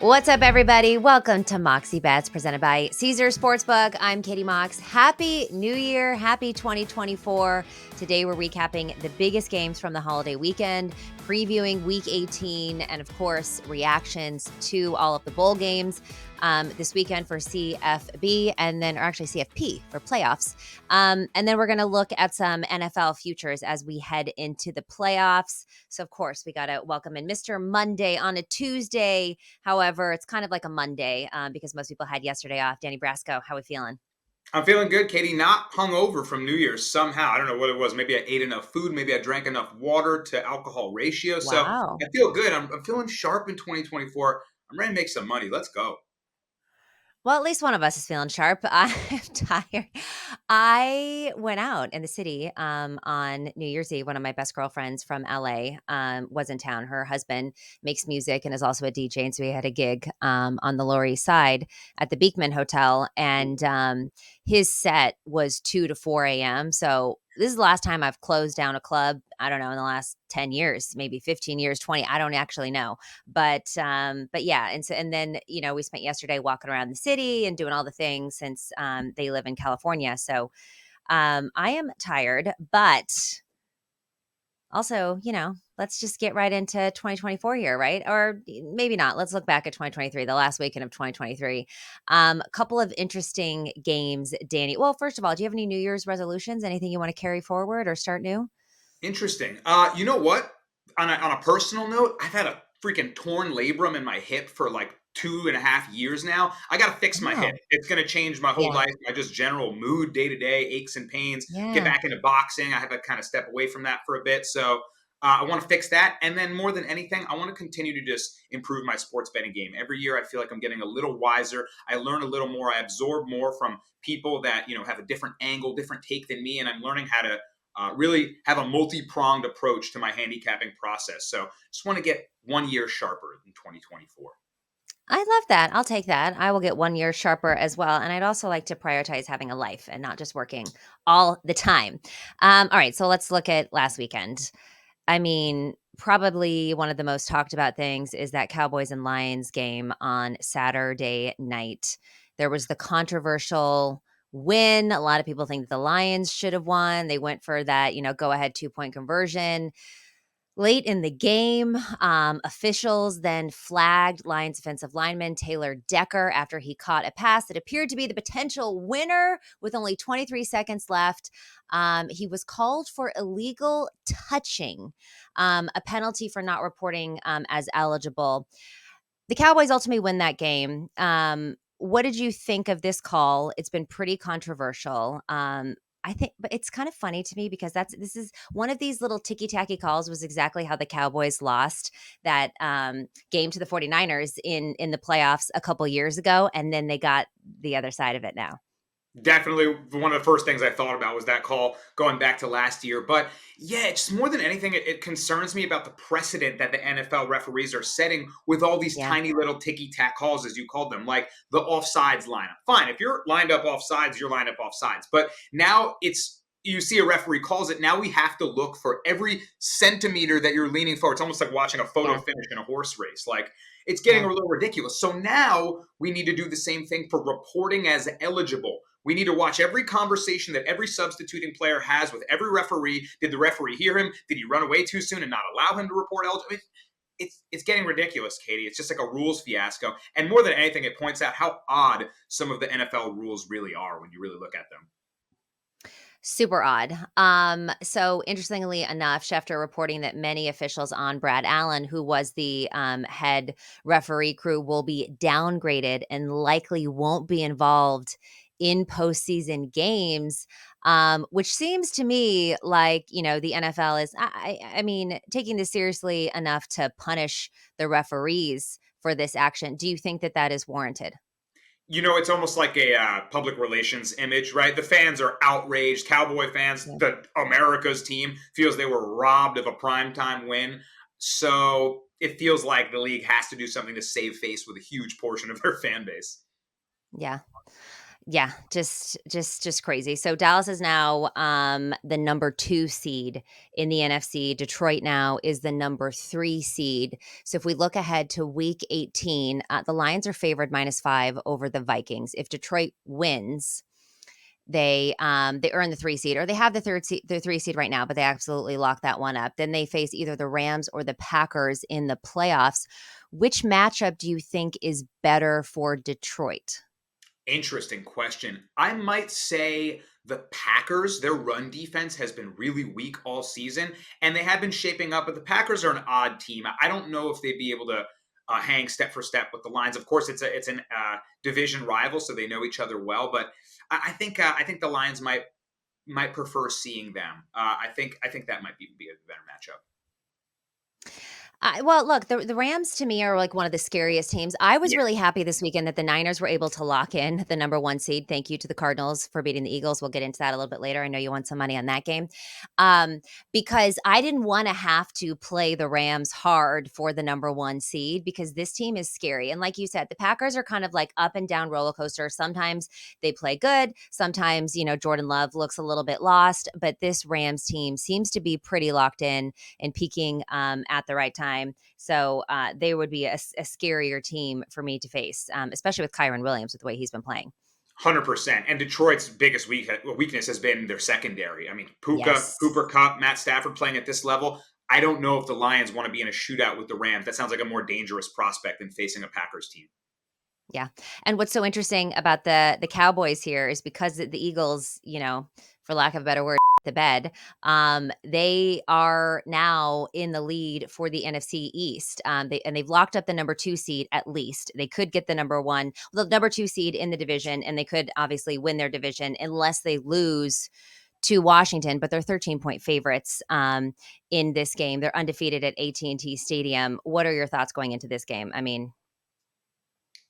What's up, everybody? Welcome to Moxie Bets, presented by Caesar Sportsbook. I'm Katie Mox. Happy New Year. Happy 2024. Today, we're recapping the biggest games from the holiday weekend, previewing Week 18, and of course, reactions to all of the bowl games this weekend for CFB, or actually CFP for playoffs. And then we're going to look at some NFL futures as we head into the playoffs. So, of course, we got to welcome in Mr. Monday on a Tuesday. However, it's kind of like a Monday because most people had yesterday off. Danny Brasco, how we feeling? I'm feeling good, Katie. Not hungover from New Year's somehow. I don't know what it was. Maybe I ate enough food. Maybe I drank enough water to alcohol ratio. So Wow. I feel good. I'm feeling sharp in 2024. I'm ready to make some money. Let's go. Well, at least one of us is feeling sharp. I'm tired. I went out in the city on New Year's Eve. One of my best girlfriends from LA was in town. Her husband makes music and is also a DJ. And so we had a gig on the Lower East Side at the Beekman Hotel. And his set was 2 to 4 a.m. So this is the last time I've closed down a club. I don't know, in the last 10 years, maybe 15 years, 20. I don't actually know. But yeah. And then, we spent yesterday walking around the city and doing all the things since they live in California. So I am tired, but also, let's just get right into 2024 here, right? Or maybe not. Let's look back at 2023, the last weekend of 2023. A couple of interesting games, Danny. Well, first of all, do you have any New Year's resolutions? Anything you want to carry forward or start new? Interesting. You know what? On a personal note, I've had a freaking torn labrum in my hip for like 2.5 years now. I got to fix my hip. Oh, It's going to change my whole yeah. life, my just general mood day to day, aches and pains. Get Yeah. back into boxing. I have to kind of step away from that for a bit. So I want to fix that. And then more than anything, I want to continue to just improve my sports betting game. Every year, I feel like I'm getting a little wiser. I learn a little more. I absorb more from people that, have a different angle, different take than me. And I'm learning how to really have a multi-pronged approach to my handicapping process. So just want to get 1 year sharper in 2024. I love that. I'll take that. I will get 1 year sharper as well. And I'd also like to prioritize having a life and not just working all the time. All right. So let's look at last weekend. I mean, probably one of the most talked about things is that Cowboys and Lions game on Saturday night. There was the controversial win. A lot of people think the Lions should have won. They went for that, go ahead 2-point conversion. Late in the game, officials then flagged Lions offensive lineman Taylor Decker after he caught a pass that appeared to be the potential winner with only 23 seconds left. He was called for illegal touching, a penalty for not reporting as eligible. The Cowboys ultimately win that game. What did you think of this call? It's been pretty controversial. I think, but it's kind of funny to me because this is one of these little ticky tacky calls was exactly how the Cowboys lost that game to the 49ers in the playoffs a couple years ago. And then they got the other side of it now. Definitely one of the first things I thought about was that call going back to last year. But yeah, it's more than anything, it concerns me about the precedent that the NFL referees are setting with all these Yeah. tiny little ticky-tack calls, as you called them, like the offsides lineup. Fine, if you're lined up offsides, you're lined up offsides. But now you see a referee calls it. Now we have to look for every centimeter that you're leaning forward. It's almost like watching a photo Yeah. finish in a horse race. Like it's getting Yeah. a little ridiculous. So now we need to do the same thing for reporting as eligible. We need to watch every conversation that every substituting player has with every referee. Did the referee hear him? Did he run away too soon and not allow him to report eligible? It's getting ridiculous, Katie. It's just like a rules fiasco. And more than anything, it points out how odd some of the NFL rules really are when you really look at them. Super odd. So interestingly enough, Schefter reporting that many officials on Brad Allen, who was the head referee crew, will be downgraded and likely won't be involved in postseason games, which seems to me like, the NFL is, I mean, taking this seriously enough to punish the referees for this action. Do you think that that is warranted? It's almost like a public relations image, right? The fans are outraged. Cowboy fans, Yeah. the America's team, feels they were robbed of a primetime win. So it feels like the league has to do something to save face with a huge portion of their fan base. Yeah. Yeah, just crazy. So Dallas is now the number 2 seed in the NFC. Detroit now is the number 3 seed. So if we look ahead to week 18, the Lions are favored -5 over the Vikings. If Detroit wins, they earn the 3 seed, or they have the 3 seed right now, but they absolutely lock that one up. Then they face either the Rams or the Packers in the playoffs. Which matchup do you think is better for Detroit? Interesting question. I might say the Packers, their run defense has been really weak all season, and they have been shaping up, but the Packers are an odd team. I don't know if they'd be able to hang step for step with the Lions. Of course, it's an division rival, so they know each other well. But I think the Lions might prefer seeing them. I think that might be a better matchup. Well, look, the Rams to me are like one of the scariest teams. I was Yeah, really happy this weekend that the Niners were able to lock in the number 1 seed. Thank you to the Cardinals for beating the Eagles. We'll get into that a little bit later. I know you want some money on that game. Um, because I didn't want to have to play the Rams hard for the number 1 seed because this team is scary. And like you said, the Packers are kind of like up and down roller coaster. Sometimes they play good. Sometimes, Jordan Love looks a little bit lost, but this Rams team seems to be pretty locked in and peaking at the right time. So they would be a scarier team for me to face, especially with Kyron Williams with the way he's been playing. 100%. And Detroit's biggest weakness has been their secondary. I mean, Puka, Yes. Cooper Kupp, Matt Stafford playing at this level. I don't know if the Lions want to be in a shootout with the Rams. That sounds like a more dangerous prospect than facing a Packers team. Yeah. And what's so interesting about the Cowboys here is because the Eagles, for lack of a better word, the bed, they are now in the lead for the NFC East. They've locked up the number 2 seed at least. They could get the number 2 seed in the division, and they could obviously win their division unless they lose to Washington, but they're 13-point favorites in this game. They're undefeated at AT&T Stadium. What are your thoughts going into this game? I mean,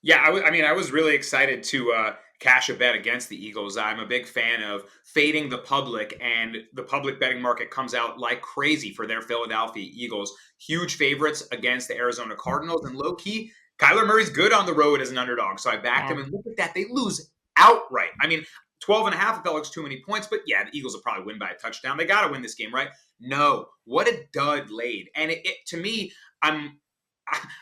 Yeah, I was really excited to cash a bet against the Eagles. I'm a big fan of fading the public, and the public betting market comes out like crazy for their Philadelphia Eagles. Huge favorites against the Arizona Cardinals, and low key, Kyler Murray's good on the road as an underdog. So I backed yeah. him, and look at that. They lose outright. I mean, 12 and a half, it felt like too many points, but yeah, the Eagles will probably win by a touchdown. They got to win this game, right? No. What a dud laid. And to me, I'm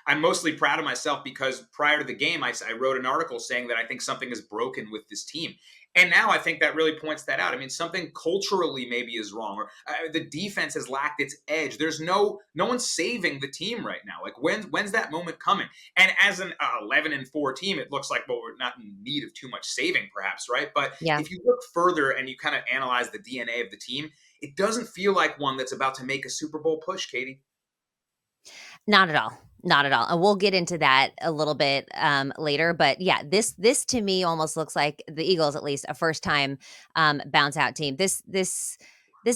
I'm mostly proud of myself because prior to the game, I wrote an article saying that I think something is broken with this team. And now I think that really points that out. I mean, something culturally maybe is wrong, or the defense has lacked its edge. There's no one's saving the team right now. Like when's that moment coming? And as an 11-4 team, it looks like well we're not in need of too much saving, perhaps, right? But Yeah. if you look further and you kind of analyze the DNA of the team, it doesn't feel like one that's about to make a Super Bowl push, Katie. Not at all. Not at all. And we'll get into that a little bit later. But yeah, this to me almost looks like the Eagles, at least a first time bounce out team. This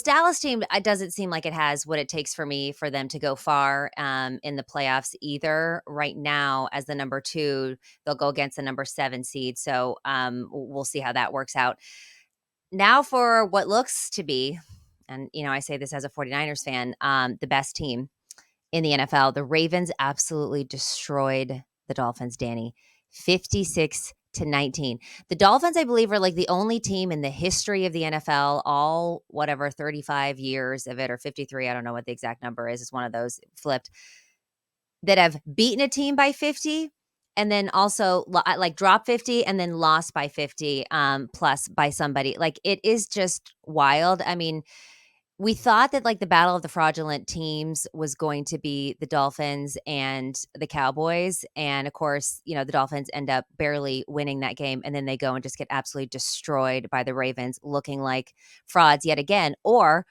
Dallas team doesn't seem like it has what it takes for me for them to go far in the playoffs either. Right now, as the number 2, they'll go against the number 7 seed. So we'll see how that works out. Now for what looks to be, and I say this as a 49ers fan, the best team in the NFL. The Ravens absolutely destroyed the Dolphins, Danny, 56-19. The Dolphins, I believe, are like the only team in the history of the NFL, all whatever 35 years of it, or 53, I don't know what the exact number is. It's one of those flipped, that have beaten a team by 50 and then also like drop 50 and then lost by 50 plus by somebody. Like it is just wild. I mean, we thought that like the battle of the fraudulent teams was going to be the Dolphins and the Cowboys. And of course, the Dolphins end up barely winning that game. And then they go and just get absolutely destroyed by the Ravens, looking like frauds yet again. Or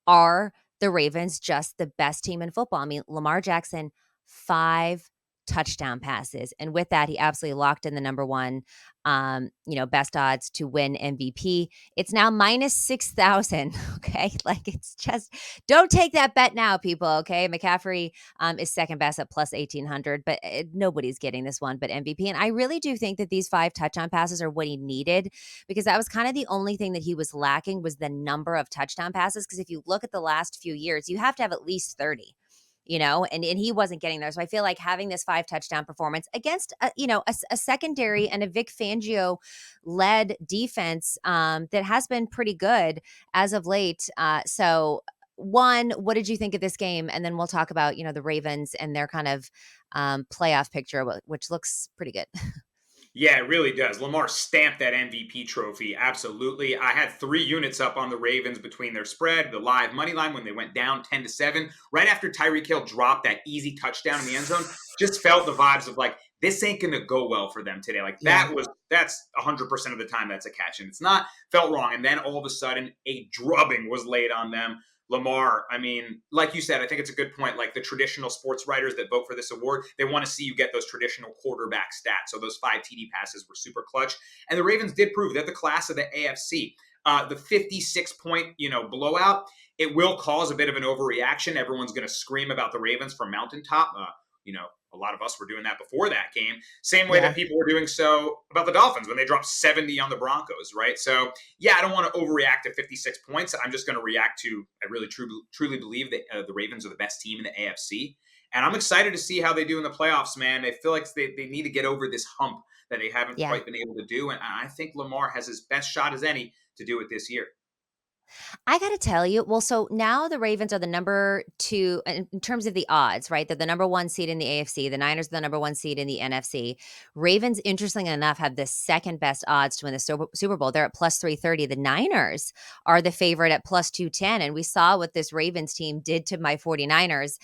are the Ravens just the best team in football? I mean, Lamar Jackson, 5 touchdown passes. And with that, he absolutely locked in the number 1, best odds to win MVP. It's now -6,000. Okay. Like it's just, don't take that bet now, people. Okay. McCaffrey is second best at plus 1,800, but nobody's getting this one but MVP. And I really do think that these 5 touchdown passes are what he needed, because that was kind of the only thing that he was lacking was the number of touchdown passes. Because if you look at the last few years, you have to have at least 30. and he wasn't getting there. So I feel like having this 5 touchdown performance against a secondary and a Vic Fangio led defense that has been pretty good as of late. So one, what did you think of this game? And then we'll talk about, the Ravens and their kind of playoff picture, which looks pretty good. Yeah, it really does. Lamar stamped that MVP trophy. Absolutely. I had 3 units up on the Ravens between their spread, the live money line when they went down 10-7. Right after Tyreek Hill dropped that easy touchdown in the end zone, just felt the vibes of like, this ain't gonna go well for them today. Like Yeah. that's 100% of the time that's a catch, and it's not. Felt wrong, and then all of a sudden a drubbing was laid on them. Lamar, I mean, like you said, I think it's a good point. Like the traditional sports writers that vote for this award, they want to see you get those traditional quarterback stats. So those 5 TD passes were super clutch. And the Ravens did prove they're the class of the AFC. The 56-point, blowout, it will cause a bit of an overreaction. Everyone's going to scream about the Ravens from mountaintop. A lot of us were doing that before that game. Same way Yeah. that people were doing so about the Dolphins when they dropped 70 on the Broncos, right? So, yeah, I don't want to overreact to 56 points. I'm just going to react to, I really truly believe that the Ravens are the best team in the AFC. And I'm excited to see how they do in the playoffs, man. I feel like they need to get over this hump that they haven't Yeah. quite been able to do. And I think Lamar has his best shot as any to do it this year. I got to tell you, well, so now the Ravens are the number 2 in terms of the odds, right? They're the number 1 seed in the AFC. The Niners are the number 1 seed in the NFC. Ravens, interestingly enough, have the second best odds to win the Super Bowl. They're at plus 330. The Niners are the favorite at plus 210. And we saw what this Ravens team did to my 49ers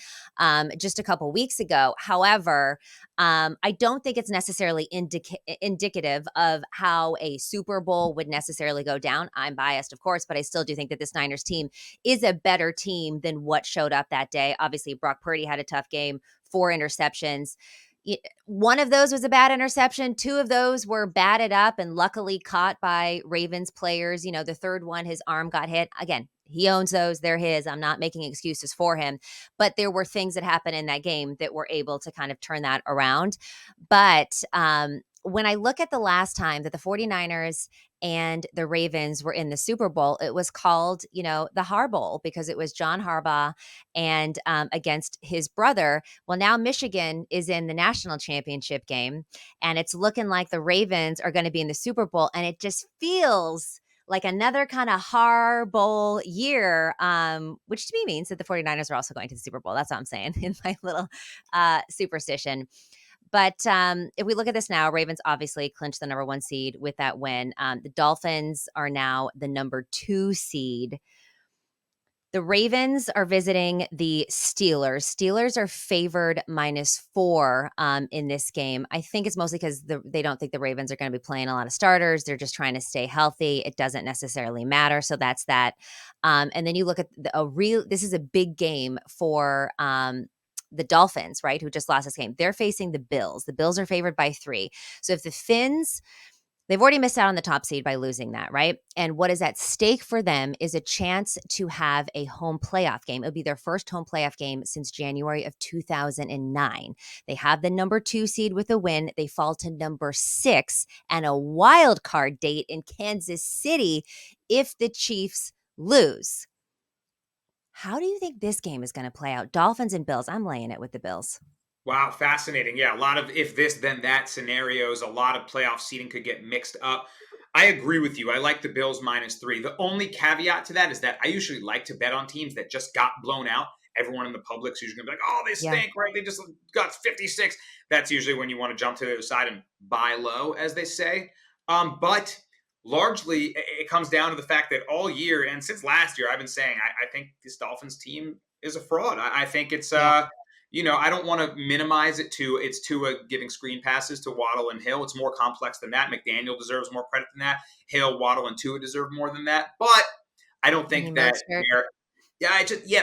just a couple weeks ago. However, I don't think it's necessarily indicative of how a Super Bowl would necessarily go down. I'm biased, of course, but I still do think that this Niners team is a better team than what showed up that day. Obviously, Brock Purdy had a tough game, 4 interceptions. One of those was a bad interception. 2 of those were batted up and luckily caught by Ravens players. The third one, his arm got hit. Again, he owns those. They're his. I'm not making excuses for him. But there were things that happened in that game that were able to kind of turn that around. But when I look at the last time that the 49ers and the Ravens were in the Super Bowl, it was called, the Har Bowl because it was John Harbaugh and against his brother. Well, now Michigan is in the national championship game, and it's looking like the Ravens are going to be in the Super Bowl, and it just feels like another kind of Har Bowl year, which to me means that the 49ers are also going to the Super Bowl. That's what I'm saying in my little superstition. But if we look at this now, Ravens obviously clinched the number 1 seed with that win. The Dolphins are now the number 2 seed. The Ravens are visiting the Steelers. Steelers are favored -4 in this game. I think it's mostly because they don't think the Ravens are going to be playing a lot of starters. They're just trying to stay healthy. It doesn't necessarily matter. So that's that. And then you look at this is a big game for the Dolphins, right? Who just lost this game. They're facing the Bills. The Bills are favored by 3. So if the Finns, they've already missed out on the top seed by losing that, right? And what is at stake for them is a chance to have a home playoff game. It'll be their first home playoff game since January of 2009. They have the number 2 seed with a win. They fall to number 6 and a wild card date in Kansas City if the Chiefs lose. How do you think this game is going to play out? Dolphins and Bills. I'm laying it with the Bills. Wow, fascinating. Yeah, a lot of if this, then that scenarios. A lot of playoff seeding could get mixed up. I agree with you. I like the Bills -3. The only caveat to that is that I usually like to bet on teams that just got blown out. Everyone in the public's usually going to be like, oh, they Yeah. stink, right? They just got 56. That's usually when you want to jump to the other side and buy low, as they say. But largely, it comes down to the fact that all year, and since last year, I've been saying I think this Dolphins team is a fraud. I think it's Yeah. I don't want to minimize it to it's Tua giving screen passes to Waddle and Hill. It's more complex than that. McDaniel deserves more credit than that. Hill, Waddle, and Tua deserve more than that. But I don't You think mean that Mostert?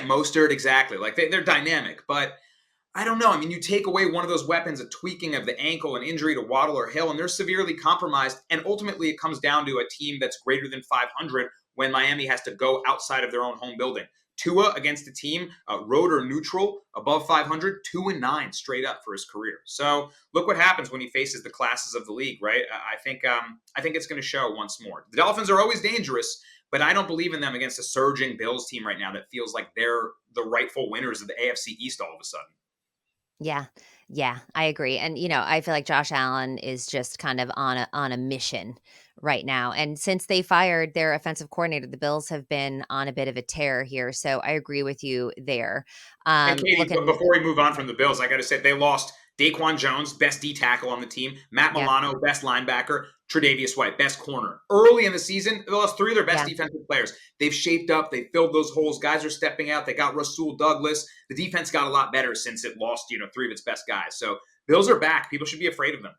Mostert, exactly. Like they're dynamic, but I don't know. I mean, you take away one of those weapons, a tweaking of the ankle, an injury to Waddle or Hill, and they're severely compromised. And ultimately, it comes down to a team that's greater than 500 when Miami has to go outside of their own home building. Tua against a team, road or neutral, above 500, 2-9 straight up for his career. So look what happens when he faces the classes of the league, right? I think it's going to show once more. The Dolphins are always dangerous, but I don't believe in them against a surging Bills team right now that feels like they're the rightful winners of the AFC East all of a sudden. Yeah. Yeah, I agree. And I feel like Josh Allen is just kind of on a mission right now. And since they fired their offensive coordinator, the Bills have been on a bit of a tear here. So I agree with you there. And Katie, Looking before we move on from the Bills, I got to say they lost Daquan Jones, best D tackle on the team, Matt Yeah, Milano, best linebacker, Tre'Davious White, best corner. Early in the season, they lost three of their best yeah. defensive players. They've shaped up, they filled those holes. Guys are stepping out. They got Rasul Douglas. The defense got a lot better since it lost, three of its best guys. So Bills are back. People should be afraid of them.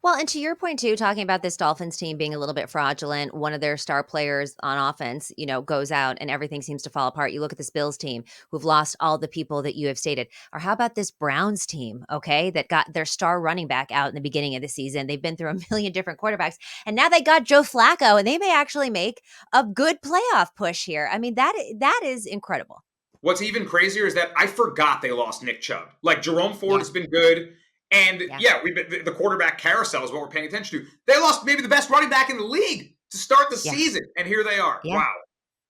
Well, and to your point too, talking about this Dolphins team being a little bit fraudulent, one of their star players on offense, goes out and everything seems to fall apart. You look at this Bills team who've lost all the people that you have stated. Or how about this Browns team, okay, that got their star running back out in the beginning of the season. They've been through a million different quarterbacks, and now they got Joe Flacco, and they may actually make a good playoff push here. I mean, that is incredible. What's even crazier is that I forgot they lost Nick Chubb. Like Jerome Ford Yeah, has been good. And yeah, yeah, we've been, the quarterback carousel is what we're paying attention to. They lost maybe the best running back in the league to start the yeah, season. And here they are. yeah. Wow.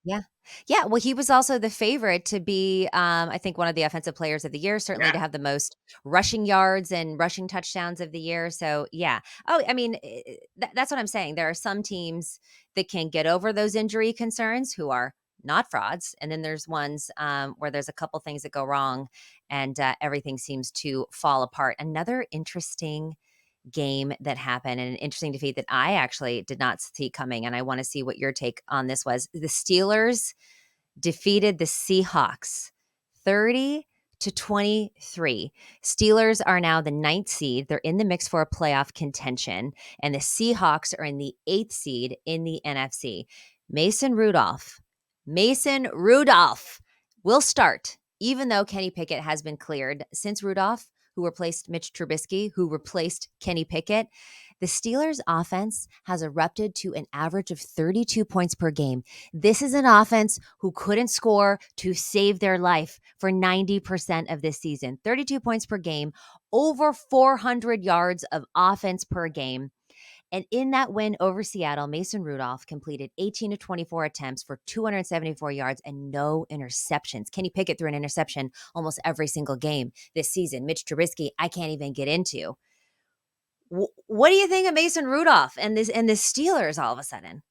Yeah. Yeah, well, he was also the favorite to be, I think, one of the offensive players of the year, certainly Yeah. to have the most rushing yards and rushing touchdowns of the year. So, yeah. Oh, I mean, that's what I'm saying. There are some teams that can get over those injury concerns who are not frauds. And then there's ones where there's a couple things that go wrong and everything seems to fall apart. Another interesting game that happened and an interesting defeat that I actually did not see coming. And I want to see what your take on this was. The Steelers defeated the Seahawks 30-23. Steelers are now the ninth seed. They're in the mix for a playoff contention. And the Seahawks are in the eighth seed in the NFC. Mason Rudolph will start, even though Kenny Pickett has been cleared. Since Rudolph, who replaced Mitch Trubisky, who replaced Kenny Pickett, the Steelers' offense has erupted to an average of 32 points per game. This is an offense who couldn't score to save their life for 90% of this season. 32 points per game, over 400 yards of offense per game. And in that win over Seattle, Mason Rudolph completed 18 to 24 attempts for 274 yards and no interceptions. Kenny Pickett threw an interception almost every single game this season. Mitch Trubisky, I can't even get into. What do you think of Mason Rudolph and the Steelers all of a sudden?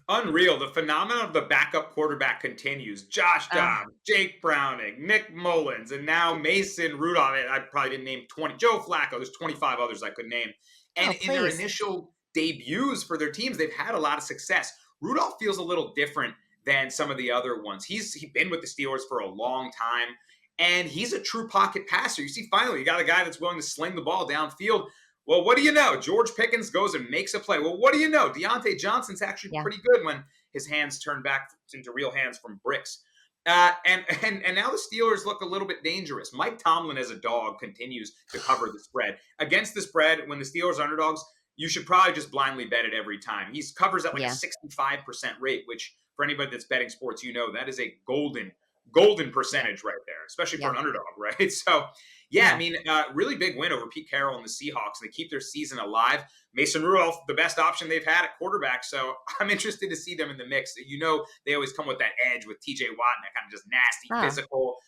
Unreal. The phenomenon of the backup quarterback continues. Josh Uh, Dobbs, Jake Browning, Nick Mullins, and now Mason Rudolph. I probably didn't name 20. Joe Flacco. There's 25 others I could name. And oh, in their please. initial debuts for their teams, they've had a lot of success. Rudolph feels a little different than some of the other ones. He's been with the Steelers for a long time, and he's a true pocket passer. You see, finally, you got a guy that's willing to sling the ball downfield. Well, what do you know? George Pickens goes and makes a play. Well, what do you know? Deontay Johnson's actually Yeah. pretty good when his hands turn back into real hands from bricks. And now the Steelers look a little bit dangerous. Mike Tomlin, as a dog, continues to cover the spread. Against the spread, when the Steelers are underdogs, you should probably just blindly bet it every time. He covers at like a Yeah. 65% rate, which for anybody that's betting sports, that is a golden Yeah. percentage right there, especially for Yeah. an underdog, right? So, yeah, I Yeah. mean, really big win over Pete Carroll and the Seahawks. They keep their season alive. Mason Rudolph, the best option they've had at quarterback. So I'm interested to see them in the mix. They always come with that edge with TJ Watt and that kind of just nasty, Oh. physical,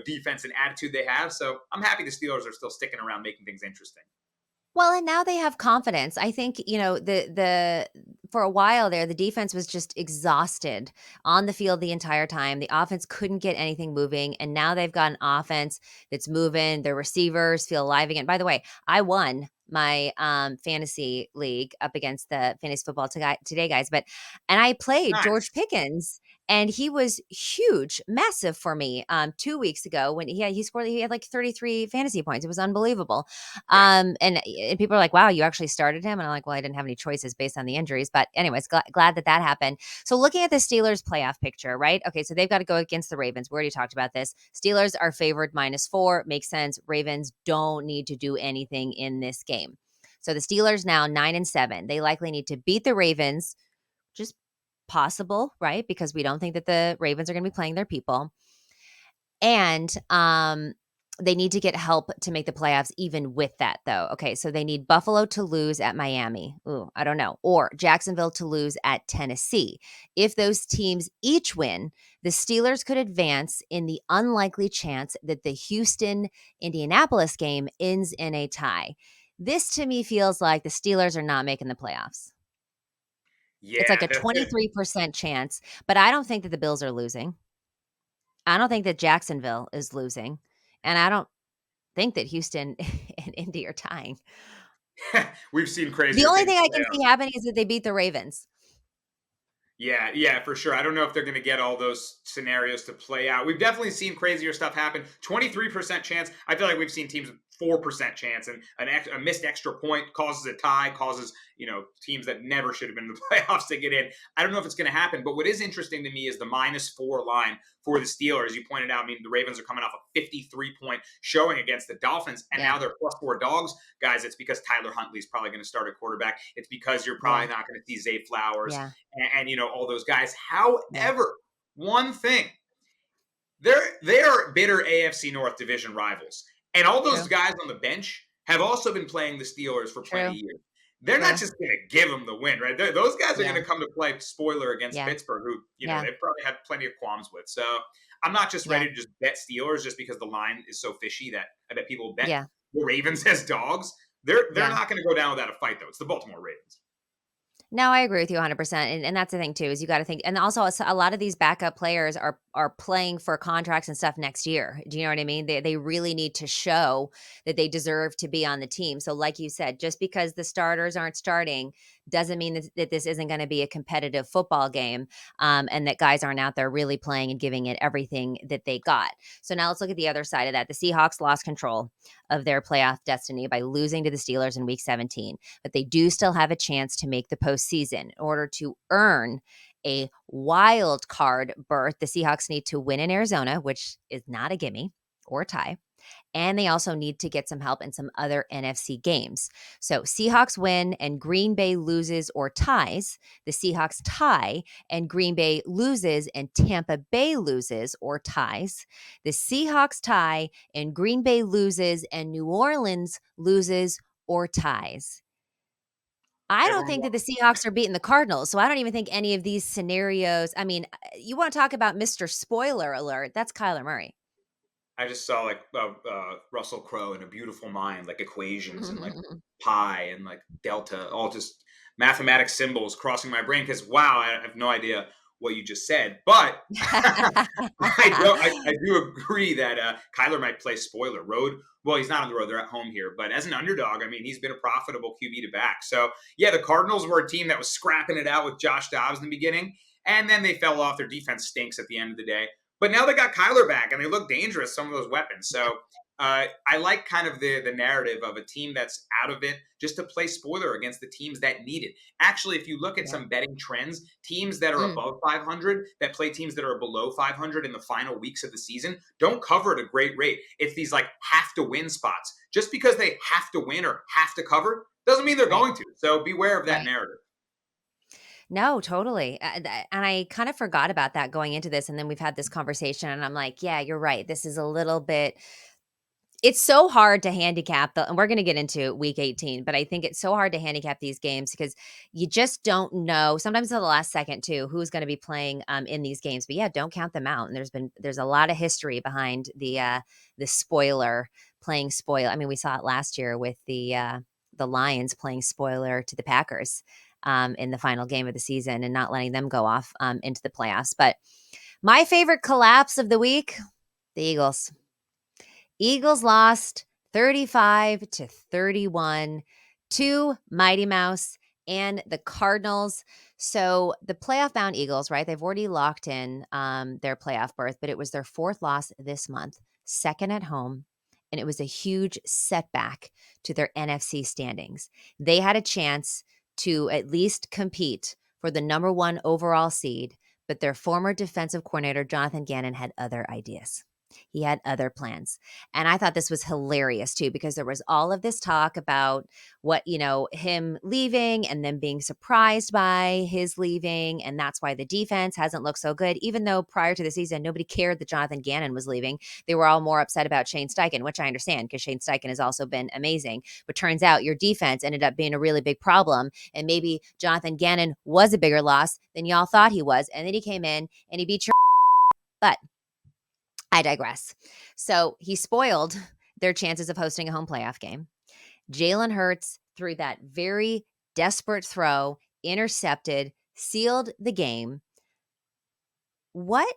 defense and attitude they have. So I'm happy the Steelers are still sticking around, making things interesting. Well, and now they have confidence. I think, the for a while there, the defense was just exhausted on the field the entire time. The offense couldn't get anything moving, and now they've got an offense that's moving. Their receivers feel alive again. By the way, I won my fantasy league up against the fantasy football today guys, and I played George Nice. Pickens, and he was huge, massive for me 2 weeks ago when he had like 33 fantasy points. It was unbelievable. Yeah. And people are like, "Wow, you actually started him?" And I'm like, "Well, I didn't have any choices based on the injuries." But anyways, glad that happened. So looking at the Steelers playoff picture, right? Okay, so they've got to go against the Ravens. We already talked about this. Steelers are favored -4. Makes sense. Ravens don't need to do anything in this game. So the Steelers now 9-7. They likely need to beat the Ravens, which is possible, right? Because we don't think that the Ravens are going to be playing their people. And They need to get help to make the playoffs even with that, though. Okay, so they need Buffalo to lose at Miami. Ooh, I don't know. Or Jacksonville to lose at Tennessee. If those teams each win, the Steelers could advance in the unlikely chance that the Houston Indianapolis game ends in a tie. This to me feels like the Steelers are not making the playoffs. It's like Yeah, a 23% chance, but I don't think that the Bills are losing. I don't think that Jacksonville is losing. And I don't think that Houston and Indy are tying. we've seen The crazier only things thing I play can out. see happening is that they beat the Ravens. Yeah, yeah, for sure. I don't know if they're going to get all those scenarios to play out. We've definitely seen crazier stuff happen. 23% chance. I feel like we've seen teams with 4% chance, and a missed extra point causes a tie, causes teams that never should have been in the playoffs to get in. I don't know if it's going to happen, but what is interesting to me is the -4 line for the Steelers. You pointed out, I mean, the Ravens are coming off a 53-point showing against the Dolphins, and Yeah, now they're +4 dogs. Guys, it's because Tyler Huntley's probably going to start at quarterback. It's because you're yeah, probably not going to see Zay Flowers yeah, and all those guys. yeah. However, one thing, they are bitter AFC North division rivals, and all those True, guys on the bench have also been playing the Steelers for plenty of true, years. They're not true. just going to give them the win, right? Those guys are going Yeah, to come to play spoiler against yeah, Pittsburgh, who yeah, they probably have plenty of qualms with. So I'm not just yeah, ready to just bet Steelers just because the line is so fishy that I bet people bet yeah, the Ravens as dogs. They're yeah. not going to go down without a fight, though. It's the Baltimore Ravens. No, I agree with you 100%, and that's the thing too is you gotta think and also a lot of these backup players are playing for contracts and stuff next year. Do you know what I mean? They really need to show that they deserve to be on the team. So like you said, just because the starters aren't starting doesn't mean that this isn't gonna be a competitive football game, and that guys aren't out there really playing and giving it everything that they got. So now let's look at the other side of that. The Seahawks lost control of their playoff destiny by losing to the Steelers in week 17, but they do still have a chance to make the postseason. In order to earn a wild card berth, the Seahawks need to win in Arizona, which is not a gimme or a tie. And they also need to get some help in some other NFC games. So Seahawks win and Green Bay loses or ties. The Seahawks tie and Green Bay loses and Tampa Bay loses or ties. The Seahawks tie and Green Bay loses and New Orleans loses or ties. I don't think Everyone that the Seahawks are beating the Cardinals, so I don't even think any of these scenarios. I mean, you want to talk about Mr. Spoiler Alert? That's Kyler Murray. I just saw like Russell Crowe in A Beautiful Mind, like equations and like pi and like delta, all just mathematic symbols crossing my brain. Because wow, I have no idea what you just said, but I do agree that Kyler might play spoiler road. Well, he's not on the road; they're at home here. But as an underdog, I mean, he's been a profitable QB to back. So yeah, the Cardinals were a team that was scrapping it out with Josh Dobbs in the beginning, and then they fell off. Their defense stinks at the end of the day. But now they got Kyler back, and they look dangerous. Some of those weapons. So I like kind of the narrative of a team that's out of it just to play spoiler against the teams that need it. Actually, if you look at Yeah. some betting trends, teams that are Mm, above 500 that play teams that are below 500 in the final weeks of the season don't cover at a great rate. It's these like have to win spots. Just because they have to win or have to cover doesn't mean they're right, going to. So beware of that right. narrative. No, totally. And I kind of forgot about that going into this. And then we've had this conversation, and I'm like, yeah, you're right. This is a little bit, it's so hard to handicap and we're going to get into week 18, but I think it's so hard to handicap these games because you just don't know. Sometimes at the last second, too, who's going to be playing in these games. But yeah, don't count them out. And there's a lot of history behind the spoiler playing spoiler. I mean, we saw it last year with the Lions playing spoiler to the Packers in the final game of the season and not letting them go off into the playoffs. But my favorite collapse of the week, the Eagles. Eagles lost 35-31 to Mighty Mouse and the Cardinals. So the playoff bound Eagles, right? They've already locked in their playoff berth, but it was their fourth loss this month, second at home. And it was a huge setback to their NFC standings. They had a chance to at least compete for the number one overall seed, but their former defensive coordinator, Jonathan Gannon, had other ideas. He had other plans. And I thought this was hilarious too, because there was all of this talk about what, him leaving and then being surprised by his leaving. And that's why the defense hasn't looked so good, even though prior to the season, nobody cared that Jonathan Gannon was leaving. They were all more upset about Shane Steichen, which I understand because Shane Steichen has also been amazing. But turns out your defense ended up being a really big problem. And maybe Jonathan Gannon was a bigger loss than y'all thought he was. And then he came in and he beat your. But I digress. So he spoiled their chances of hosting a home playoff game. Jalen Hurts threw that very desperate throw, intercepted, sealed the game. What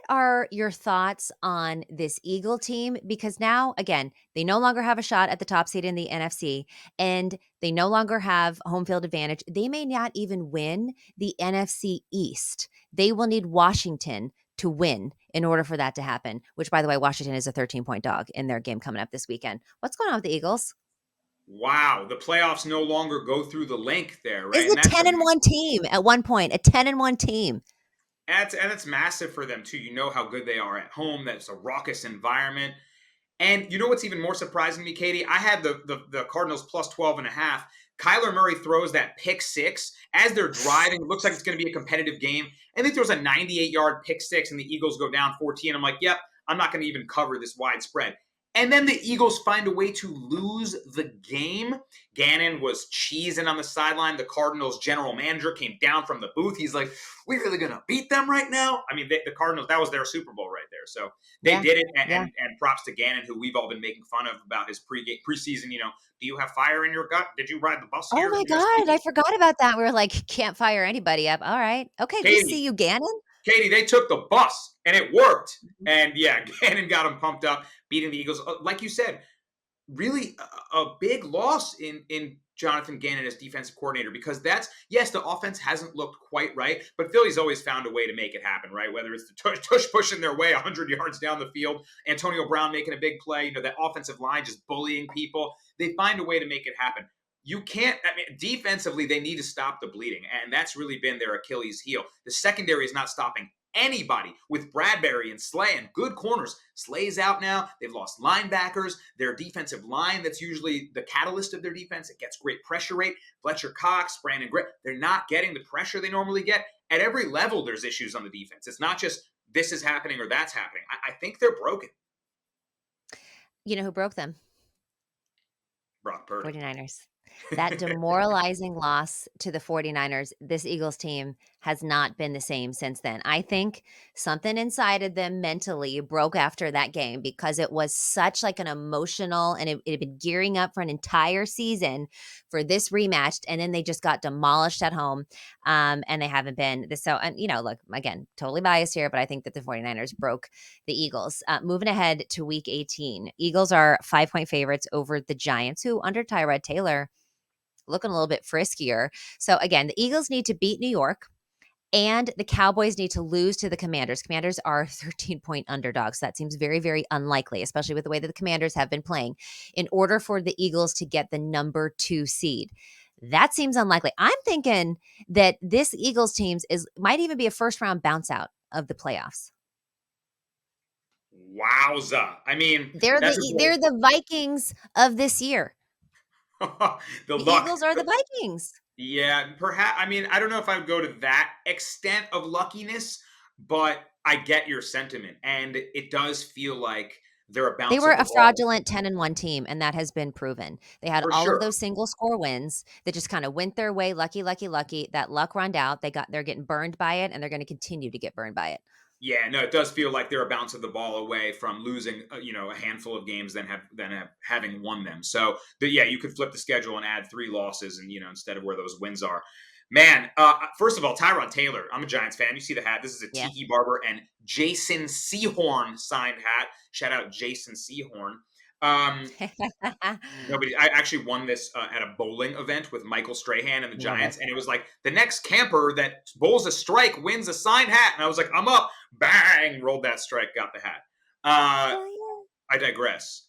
are your thoughts on this Eagle team? Because now, again, they no longer have a shot at the top seed in the NFC, and they no longer have home field advantage. They may not even win the NFC East. They will need Washington to win in order for that to happen, which, by the way, Washington is a 13-point dog in their game coming up this weekend. What's going on with the Eagles? Wow, the playoffs no longer go through the link there, Is right? And a that's 10-1 team at one point, a 10-1 team. that's massive for them too. You know how good they are at home. That's a raucous environment. And you know what's even more surprising to me, Katie? I had the Cardinals plus 12.5. Kyler Murray throws that pick six as they're driving. It looks like it's going to be a competitive game. And then throws a 98-yard pick six, and the Eagles go down 14. I'm like, yep, I'm not going to even cover this wide spread. And then the Eagles find a way to lose the game. Gannon was cheesing on the sideline. The Cardinals general manager came down from the booth. He's like, we really going to beat them right now? I mean, the Cardinals, that was their Super Bowl right there. So they did it. And props to Gannon, who we've all been making fun of about his preseason. Do you have fire in your gut? Did you ride the bus here? Oh my God, I forgot about that. We were like, can't fire anybody up. All right. Okay, we see you, Gannon. Katie, they took the bus, and it worked. And yeah, Gannon got them pumped up, beating the Eagles. Like you said, really a big loss in Jonathan Gannon as defensive coordinator, because yes, the offense hasn't looked quite right, but Philly's always found a way to make it happen, right? Whether it's the tush pushing their way 100 yards down the field, Antonio Brown making a big play, that offensive line just bullying people. They find a way to make it happen. You can't, defensively, they need to stop the bleeding, and that's really been their Achilles heel. The secondary is not stopping anybody with Bradbury and Slay and good corners. Slay's out now. They've lost linebackers. Their defensive line, that's usually the catalyst of their defense. It gets great pressure rate. Fletcher Cox, Brandon Gray, they're not getting the pressure they normally get. At every level, there's issues on the defense. It's not just this is happening or that's happening. I think they're broken. You know who broke them? Brock Purdy. 49ers. That demoralizing loss to the 49ers, this Eagles team has not been the same since then. I think something inside of them mentally broke after that game, because it was such like an emotional, and it had been gearing up for an entire season for this rematch, and then they just got demolished at home, and they haven't been this. So, and look, again, totally biased here, but I think that the 49ers broke the Eagles. Moving ahead to week 18, Eagles are 5-point favorites over the Giants, who under Tyrod Taylor looking a little bit friskier. So again, the Eagles need to beat New York, and the Cowboys need to lose to the Commanders. Commanders are 13-point underdogs. That seems very, very unlikely, especially with the way that the Commanders have been playing, in order for the Eagles to get the number 2 seed. That seems unlikely. I'm thinking that this Eagles team might even be a first-round bounce out of the playoffs. Wowza. I mean, they're the Vikings of this year. The Eagles are the Vikings. Yeah, perhaps. I mean, I don't know if I would go to that extent of luckiness, but I get your sentiment, and it does feel like they're a bounce. They were a fraudulent 10-1 team, and that has been proven. They had all of those single score wins that just kind of went their way. Lucky. That luck runned out. They're getting burned by it, and they're going to continue to get burned by it. Yeah, no, it does feel like they're a bounce of the ball away from losing, a handful of games than having won them. So, you could flip the schedule and add 3 losses, and instead of where those wins are. Man, first of all, Tyrod Taylor. I'm a Giants fan. You see the hat? This is a Tiki Barber and Jason Sehorn signed hat. Shout out Jason Sehorn. Nobody. I actually won this at a bowling event with Michael Strahan and the Giants, and it was like the next camper that bowls a strike wins a signed hat, and I was like, I'm up. Bang! Rolled that strike, got the hat. I digress.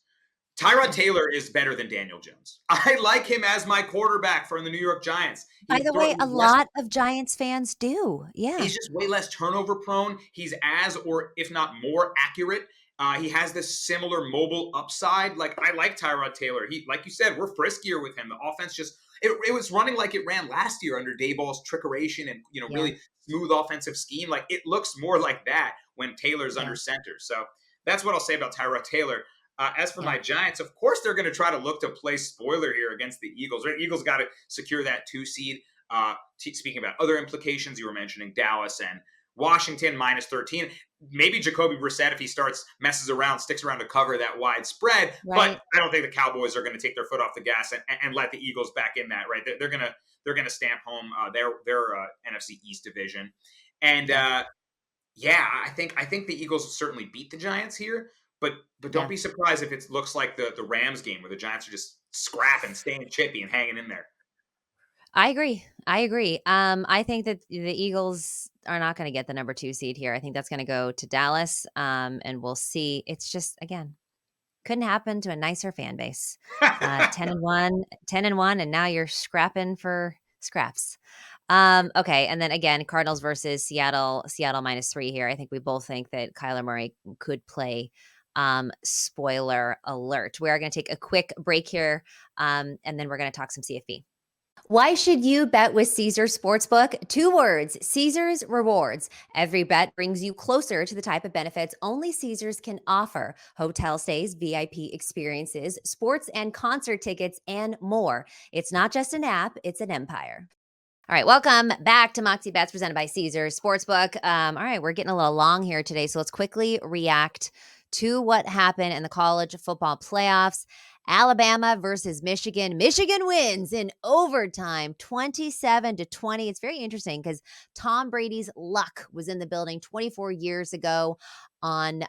Tyrod Taylor is better than Daniel Jones. I like him as my quarterback for the New York Giants. By the way, a lot of Giants fans do. Yeah. He's just way less turnover prone. He's as, or if not more, accurate. He has this similar mobile upside. Like, I like Tyrod Taylor. He, like you said, we're friskier with him. The offense just it was running like it ran last year under Dayball's trickeration and Yeah. really smooth offensive scheme. Like, it looks more like that when Taylor's under Yeah. center. So that's what I'll say about Tyrod Taylor. As for Yeah. my Giants, of course they're going to try to look to play spoiler here against the Eagles. Right? Eagles got to secure that 2 seed. Speaking about other implications, you were mentioning Dallas and Washington minus 13. Maybe Jacoby Brissett, if he messes around, sticks around to cover that wide spread. But Right. I don't think the Cowboys are going to take their foot off the gas and let the Eagles back in that. Right? They're gonna stamp home their NFC East division. And Yeah. yeah, I think the Eagles certainly beat the Giants here. But don't Yeah. be surprised if it looks like the Rams game where the Giants are just scrapping, staying chippy, and hanging in there. I agree. I agree. I think that the Eagles are not going to get the number 2 seed here. I think that's going to go to Dallas. And we'll see. It's just, again, couldn't happen to a nicer fan base. 10-1, 10-1, and now you're scrapping for scraps. Okay, and then again, Cardinals versus Seattle. Seattle -3 here. I think we both think that Kyler Murray could play. Spoiler alert. We are going to take a quick break here, and then we're going to talk some CFB. Why should you bet with Caesars Sportsbook? 2 words, Caesars Rewards. Every bet brings you closer to the type of benefits only Caesars can offer. Hotel stays, VIP experiences, sports and concert tickets, and more. It's not just an app, it's an empire. All right, welcome back to Moxie Bets presented by Caesars Sportsbook. All right, we're getting a little long here today, so let's quickly react to what happened in the college football playoffs. Alabama versus Michigan. Michigan wins in overtime, 27-20. It's very interesting because Tom Brady's luck was in the building 24 years ago on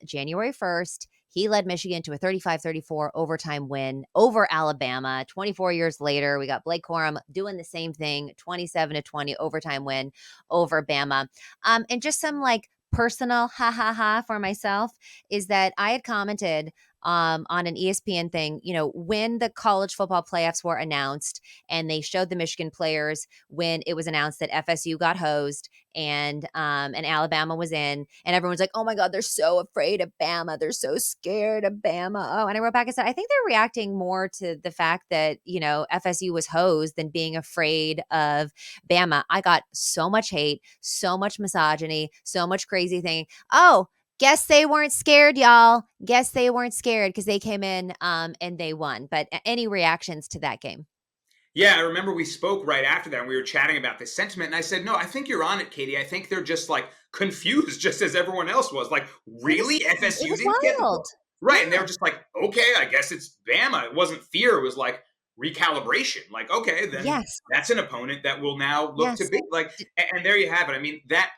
January 1st. He led Michigan to a 35-34 overtime win over Alabama. 24 years later, we got Blake Corum doing the same thing, 27-20 overtime win over Bama. And just some like personal ha ha ha for myself is that I had commented on an ESPN thing, when the college football playoffs were announced and they showed the Michigan players when it was announced that FSU got hosed and Alabama was in, and everyone's like, oh my God, they're so afraid of Bama. They're so scared of Bama. Oh, and I wrote back and said, I think they're reacting more to the fact that, FSU was hosed than being afraid of Bama. I got so much hate, so much misogyny, so much crazy thing. Oh, guess they weren't scared, y'all. Guess they weren't scared because they came in and they won. But any reactions to that game? Yeah, I remember we spoke right after that and we were chatting about this sentiment. And I said, no, I think you're on it, Katie. I think they're just like confused, just as everyone else was. Like, really? It FSU was didn't get the wild. ball? Right. And they Yeah. were just like, okay, I guess it's Bama. It wasn't fear. It was like recalibration. Like, okay, then Yes. that's an opponent that will now look to Yes. beat. Like, and there you have it. I mean, that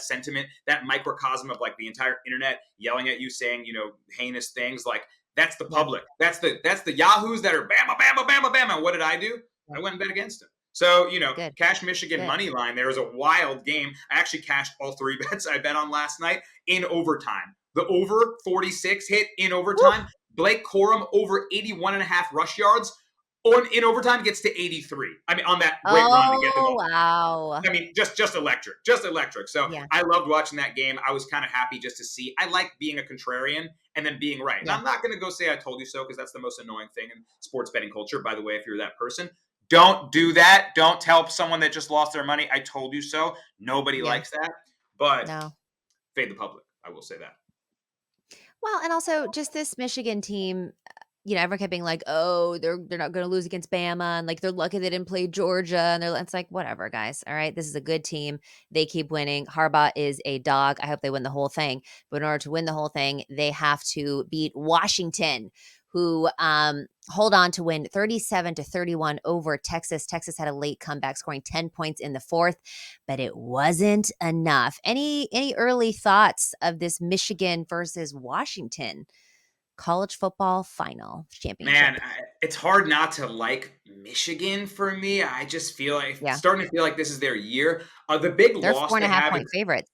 sentiment, that microcosm of like the entire internet yelling at you, saying, heinous things, like, that's the Yeah. public. That's the Yahoos that are Bama, Bama, Bama, Bama. What did I do? Yeah. I went and bet against him. So, Good. cash Michigan Good. money line. There was a wild game. I actually cashed all 3 bets I bet on last night in overtime. The over 46 hit in Woo. overtime. Blake Corum over 81.5 rush yards in overtime gets to 83. I mean, on that great run to get them Oh, all. wow. I mean, just electric, just electric. So Yeah. I loved watching that game. I was kind of happy just to see. I like being a contrarian and then being right. And Yeah. I'm not going to go say I told you so because that's the most annoying thing in sports betting culture. By the way, if you're that person, don't do that. Don't tell someone that just lost their money, I told you so. Nobody Yeah. likes that. But No. fade the public. I will say that. Well, and also just this Michigan team, everyone kept being like, "Oh, they're not going to lose against Bama," and like they're lucky they didn't play Georgia, and it's like whatever, guys. All right, this is a good team. They keep winning. Harbaugh is a dog. I hope they win the whole thing. But in order to win the whole thing, they have to beat Washington, who hold on to win 37-31 over Texas. Texas had a late comeback, scoring 10 points in the fourth, but it wasn't enough. Any early thoughts of this Michigan versus Washington college football final championship? Man, it's hard not to like Michigan for me. I just feel like Yeah, starting to feel like this is their year. The big they're loss four and they a half have point is favorites.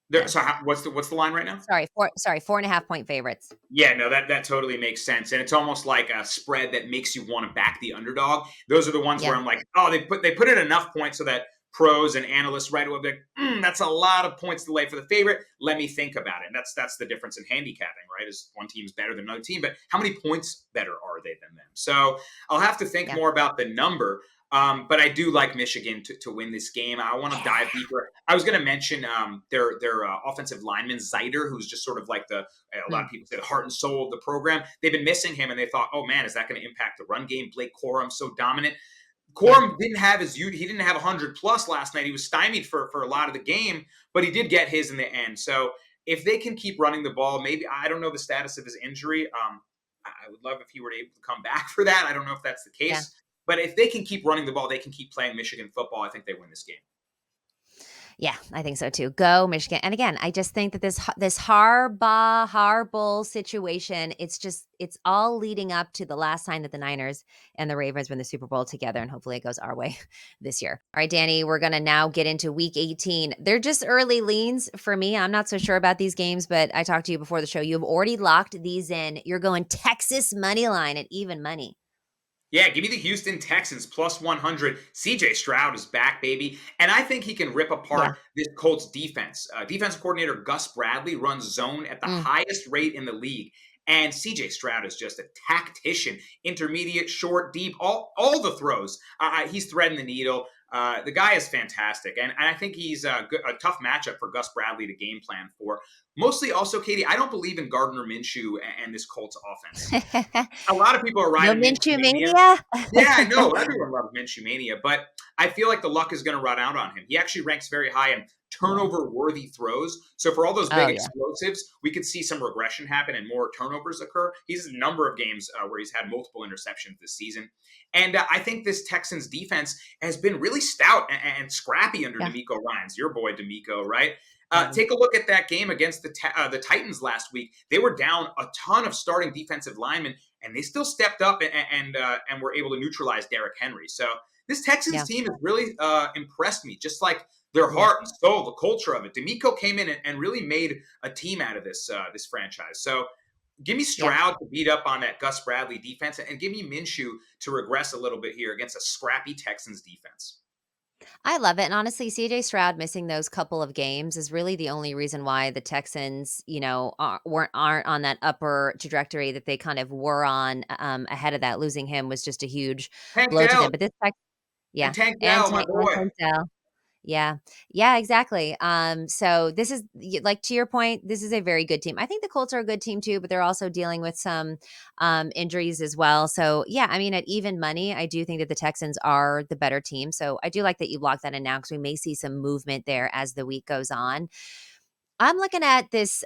there. Yeah, So what's the line right now? sorry, 4.5 point favorites. Yeah, no, that totally makes sense, and it's almost like a spread that makes you want to back the underdog. Those are the ones where Yeah, I'm like, oh, they put it enough points so that pros and analysts right away be like, that's a lot of points to lay for the favorite. Let me think about it. And that's the difference in handicapping, right? Is one team's better than another team, but how many points better are they than them? So I'll have to think Yeah. more about the number. But I do like Michigan to win this game. I want to dive deeper. I was going to mention their offensive lineman Zider, who's just sort of like a lot of people say the heart and soul of the program. They've been missing him, and they thought, oh man, is that going to impact the run game? Blake Corum so dominant. Corum didn't have he didn't have 100 plus last night. He was stymied for a lot of the game, but he did get his in the end. So if they can keep running the ball, maybe I don't know the status of his injury. I would love if he were able to come back for that. I don't know if that's the case. Yeah. But if they can keep running the ball, they can keep playing Michigan football. I think they win this game. Yeah, I think so too. Go Michigan. And again, I just think that this Harbaugh situation, it's all leading up to the last time that the Niners and the Ravens were in the Super Bowl together, and hopefully it goes our way this year. All right, Danny, we're gonna now get into Week 18. They're just early leans for me. I'm not so sure about these games, but I talked to you before the show. You've already locked these in. You're going Texas money line at even money. Yeah, give me the Houston Texans plus 100. CJ Stroud is back, baby. And I think he can rip Yeah. apart this Colts defense. Defensive coordinator Gus Bradley runs zone at the highest rate in the league. And CJ Stroud is just a tactician, intermediate, short, deep, all the throws. He's threading the needle. The guy is fantastic. And I think he's a tough matchup for Gus Bradley to game plan for. Mostly also, Katie, I don't believe in Gardner Minshew and this Colts offense. A lot of people are No riding Minshew Minshew mania. mania? Yeah, I know. Everyone loves Minshew mania, but I feel like the luck is going to run out on him. He actually ranks very high in turnover-worthy throws. So for all those big explosives, we could see some regression happen and more turnovers occur. He's a number of games where he's had multiple interceptions this season. And I think this Texans defense has been really stout and scrappy under D'Amico Ryans, your boy D'Amico, right? Take a look at that game against the Titans last week. They were down a ton of starting defensive linemen, and they still stepped up and were able to neutralize Derrick Henry. So this Texans team has really impressed me, just like their heart and soul, the culture of it. D'Amico came in and really made a team out of this franchise. So give me Stroud to beat up on that Gus Bradley defense, and give me Minshew to regress a little bit here against a scrappy Texans defense. I love it. And honestly, CJ Stroud missing those couple of games is really the only reason why the Texans, aren't on that upper trajectory that they kind of were on ahead of that. Losing him was just a huge Tank blow to Dell them. But and Tank and Dell, my boy. Tank Dell. Yeah. Yeah, exactly. So this is like to your point, this is a very good team. I think the Colts are a good team too, but they're also dealing with some injuries as well. So yeah, I mean, at even money, I do think that the Texans are the better team. So I do like that you locked that in now because we may see some movement there as the week goes on. I'm looking at this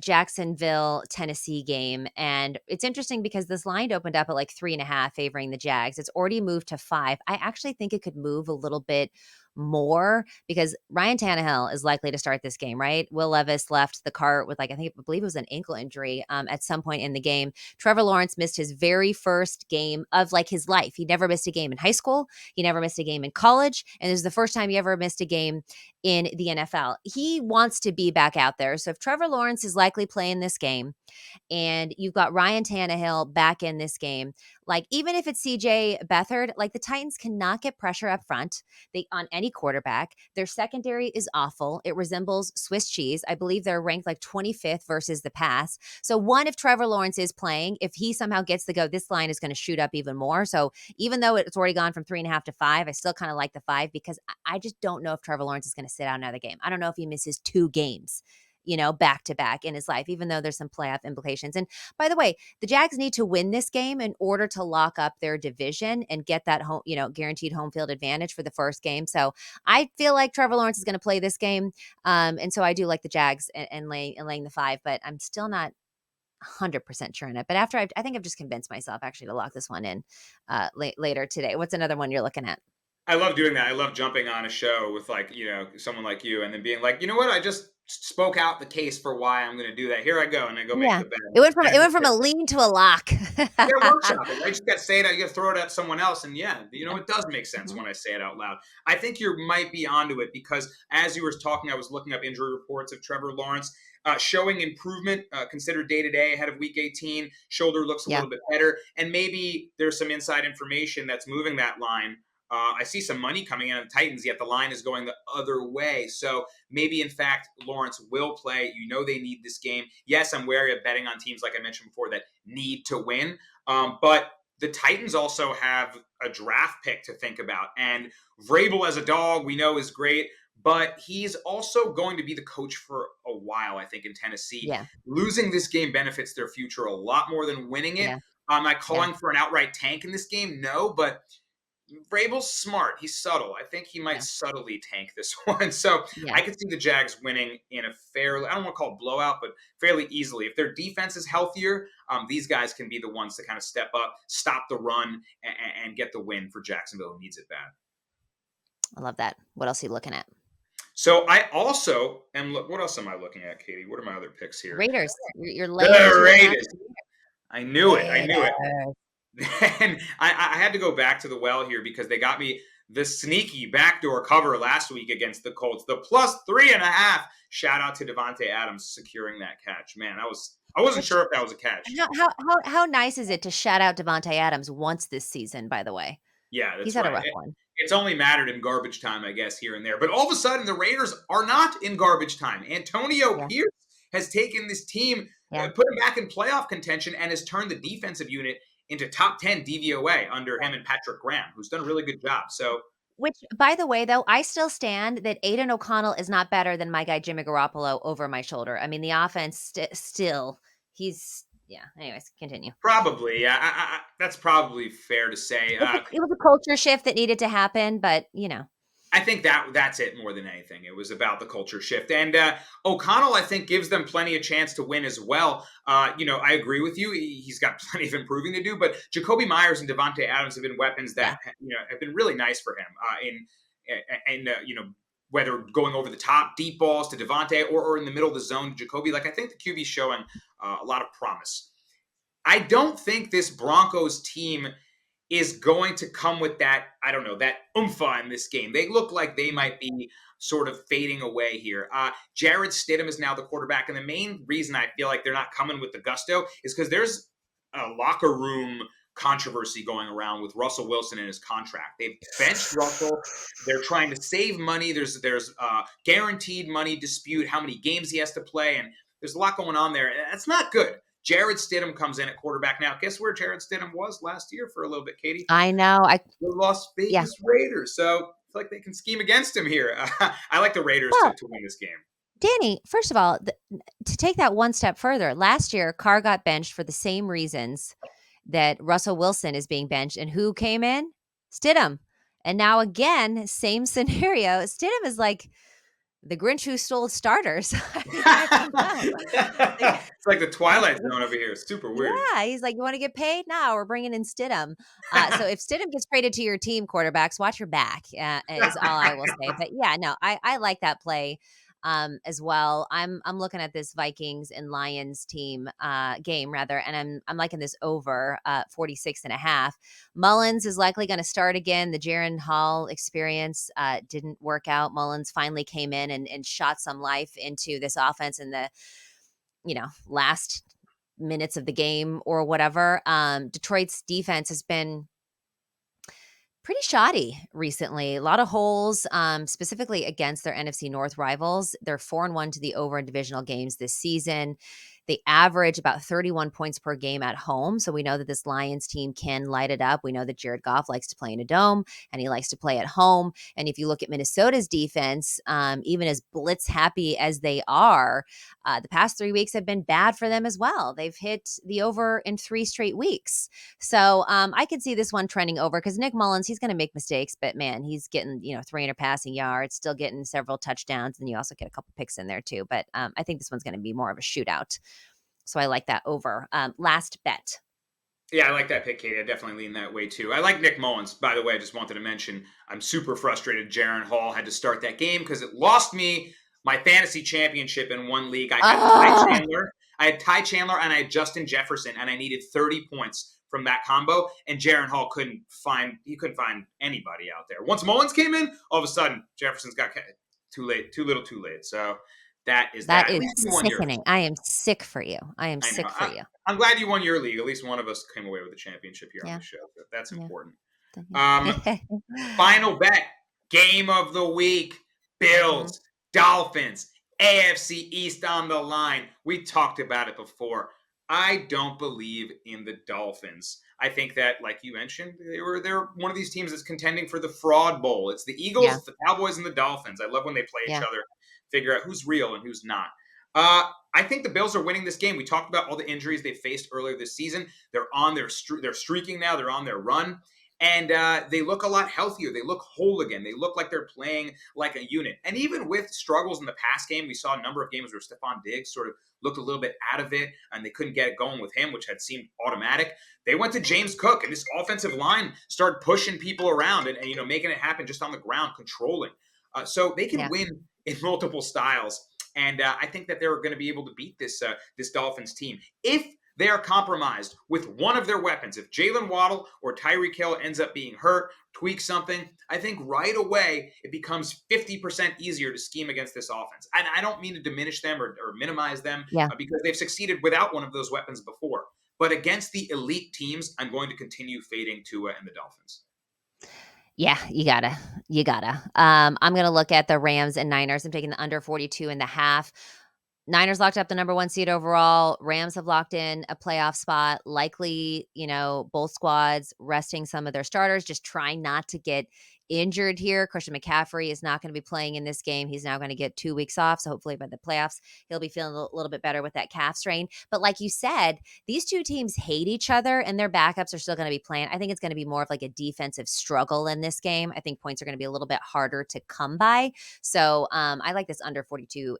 Jacksonville, Tennessee game, and it's interesting because this line opened up at like 3.5 favoring the Jags. It's already moved to 5. I actually think it could move a little bit more because Ryan Tannehill is likely to start this game, right? Will Levis left the cart with I believe it was an ankle injury at some point in the game. Trevor Lawrence missed his very first game of his life. He never missed a game in high school. He never missed a game in college. And this is the first time he ever missed a game in the NFL. He wants to be back out there. So if Trevor Lawrence is likely playing this game and you've got Ryan Tannehill back in this game, even if it's CJ Beathard, the Titans cannot get pressure up front on any quarterback. Their secondary is awful. It resembles Swiss cheese. I believe they're ranked 25th versus the pass. So if Trevor Lawrence is playing, if he somehow gets the go, this line is going to shoot up even more. So even though it's already gone from 3.5 to 5, I still kind of like the 5 because I just don't know if Trevor Lawrence is going to sit out another game. I don't know if he misses 2 games, back to back in his life, even though there's some playoff implications. And by the way, the Jags need to win this game in order to lock up their division and get that home, guaranteed home field advantage for the first game. So I feel like Trevor Lawrence is going to play this game. And so I do like the Jags and laying the 5, but I'm still not 100% sure in it. But after I think I've just convinced myself actually to lock this one in later today. What's another one you're looking at? I love doing that. I love jumping on a show with someone like you and then being like, you know what? I just spoke out the case for why I'm going to do that. Here I go. And I go make Yeah. the bet. It went from a lean to a lock. Yeah, workshop it. I just got to say it. I got to throw it at someone else. And it does make sense when I say it out loud. I think you might be onto it because as you were talking, I was looking up injury reports of Trevor Lawrence. Showing improvement, considered day-to-day ahead of Week 18. Shoulder looks a little bit better. And maybe there's some inside information that's moving that line I see some money coming in on the Titans, yet the line is going the other way. So maybe, in fact, Lawrence will play. They need this game. Yes, I'm wary of betting on teams, like I mentioned before, that need to win. But the Titans also have a draft pick to think about. And Vrabel as a dog, we know, is great. But he's also going to be the coach for a while, I think, in Tennessee. Yeah. Losing this game benefits their future a lot more than winning it. Yeah. Am I Yeah. calling for an outright tank in this game? No, but Vrabel's smart. He's subtle. I think he might subtly tank this one. So Yeah. I could see the Jags winning in a fairly, I don't want to call it blowout, but fairly easily. If their defense is healthier, these guys can be the ones to kind of step up, stop the run, and get the win for Jacksonville, who needs it bad. I love that. What else are you looking at? So I also am. What else am I looking at, Katie? What are my other picks here? Raiders. You're laying The 2.5. Raiders. I knew it. Raiders. And I had to go back to the well here because they got me the sneaky backdoor cover last week against the Colts. The +3.5. Shout out to Devontae Adams securing that catch. Man, I wasn't sure if that was a catch. How nice is it to shout out Devontae Adams once this season, by the way? Yeah, that's He's had right. a rough one. It's only mattered in garbage time, I guess, here and there. But all of a sudden, the Raiders are not in garbage time. Antonio Pierce has taken this team, put him back in playoff contention, and has turned the defensive unit into top 10 DVOA under him and Patrick Graham, who's done a really good job. So, which, by the way, though, I still stand that Aiden O'Connell is not better than my guy Jimmy Garoppolo over my shoulder. I mean, the offense still, he's. Yeah. Anyways, continue. Probably, yeah. That's probably fair to say. It was a culture shift that needed to happen, but I think that's it more than anything. It was about the culture shift. And O'Connell, I think, gives them plenty of chance to win as well. I agree with you. He's got plenty of improving to do. But Jacoby Myers and Devontae Adams have been weapons that have been really nice for him whether going over the top, deep balls to Devontae or in the middle of the zone to Jacoby. Like, I think the QB's showing a lot of promise. I don't think this Broncos team is going to come with that, that oomph in this game. They look like they might be sort of fading away here. Jarrett Stidham is now the quarterback, and the main reason I feel like they're not coming with the gusto is because there's a locker room controversy going around with Russell Wilson and his contract. They've benched Russell. They're trying to save money. There's guaranteed money dispute, how many games he has to play, and there's a lot going on there. That's not good. Jared Stidham comes in at quarterback now. Guess where Jared Stidham was last year for a little bit, Katie? I know. The Las Vegas Raiders. So I feel like they can scheme against him here. I like the Raiders to win this game. Danny, first of all, to take that one step further, last year, Carr got benched for the same reasons that Russell Wilson is being benched. And who came in? Stidham. And now again, same scenario. Stidham is like the Grinch who stole starters. It's like the Twilight Zone over here. It's super weird. Yeah, he's like, you want to get paid? No, we're bringing in Stidham. So if Stidham gets traded to your team, quarterbacks, watch your back is all I will say. But yeah, no, I like that play as well. I'm looking at this Vikings and Lions team game rather, and I'm liking this over 46.5. Mullins is likely going to start again. The Jaron Hall experience didn't work out. Mullins finally came in and shot some life into this offense in the last minutes of the game or whatever. Detroit's defense has been pretty shoddy recently. A lot of holes, specifically against their NFC North rivals. They're 4-1 to the over in divisional games this season. They average about 31 points per game at home. So we know that this Lions team can light it up. We know that Jared Goff likes to play in a dome and he likes to play at home. And if you look at Minnesota's defense, even as blitz happy as they are, the past 3 weeks have been bad for them as well. They've hit the over in 3 straight weeks. So I could see this one trending over because Nick Mullins, he's going to make mistakes, but man, he's getting, 300 passing yards, still getting several touchdowns. And you also get a couple picks in there too. But I think this one's going to be more of a shootout. So I like that over. Last bet. Yeah, I like that pick, Katie. I definitely lean that way too. I like Nick Mullins. By the way, I just wanted to mention I'm super frustrated Jaron Hall had to start that game because it lost me my fantasy championship in one league. I had Ty Chandler and I had Justin Jefferson, and I needed 30 points from that combo. And Jaron Hall couldn't find anybody out there. Once Mullins came in, all of a sudden Jefferson's got too little, too late. So that is sickening. I am sick for you. I'm glad you won your league. At least one of us came away with a championship here on the show. That's important. Um, Final bet, game of the week, Mhm. Bills, Dolphins, AFC East on the line. We talked about it before. I don't believe in the Dolphins. I think that, like you mentioned, they're one of these teams that's contending for the fraud bowl. It's the Eagles, Yeah, it's the Cowboys, and the Dolphins. I love when they play each yeah, other, figure out who's real and who's not. I think the Bills are winning this game. We talked about all the injuries they faced earlier this season. They're on they're streaking now. They're on their run, and they look a lot healthier. They look whole again. They look like they're playing like a unit. And even with struggles in the past game, we saw a number of games where Stephon Diggs sort of looked a little bit out of it, and they couldn't get it going with him, which had seemed automatic. They went to James Cook, and this offensive line started pushing people around and making it happen just on the ground, controlling. So they can yeah, win in multiple styles. And I think that they're going to be able to beat this Dolphins team if they are compromised with one of their weapons. If Jalen Waddle or Tyreek Hill ends up being hurt, tweak something, I think right away it becomes 50% easier to scheme against this offense. And I don't mean to diminish them or minimize them yeah. because they've succeeded without one of those weapons before. But against the elite teams, I'm going to continue fading Tua and the Dolphins. Yeah, you gotta. You gotta. I'm gonna look at the Rams and Niners. I'm taking the under 42.5. Niners locked up the number 1 seed overall. Rams have locked in a playoff spot. Likely, both squads resting some of their starters, just trying not to get injured here. Christian McCaffrey is not going to be playing in this game. He's now going to get 2 weeks off. So hopefully by the playoffs, he'll be feeling a little bit better with that calf strain. But like you said, these two teams hate each other and their backups are still going to be playing. I think it's going to be more of like a defensive struggle in this game. I think points are going to be a little bit harder to come by. So I like this under 42.5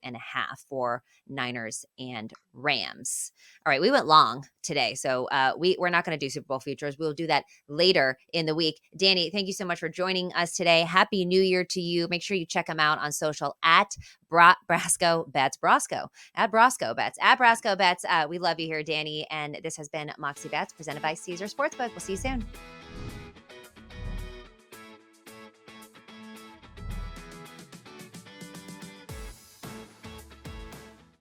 for Niners and Rams. All right, we went long today, so we're not going to do Super Bowl futures. We'll do that later in the week. Danny, thank you so much for joining us today. Happy New Year to you. Make sure you check him out on social at Brasco Bets, Brasco at Brasco Bets at Brasco Bets. We love you here, Danny, and this has been Moxie Bets presented by Caesar Sportsbook. We'll see you soon.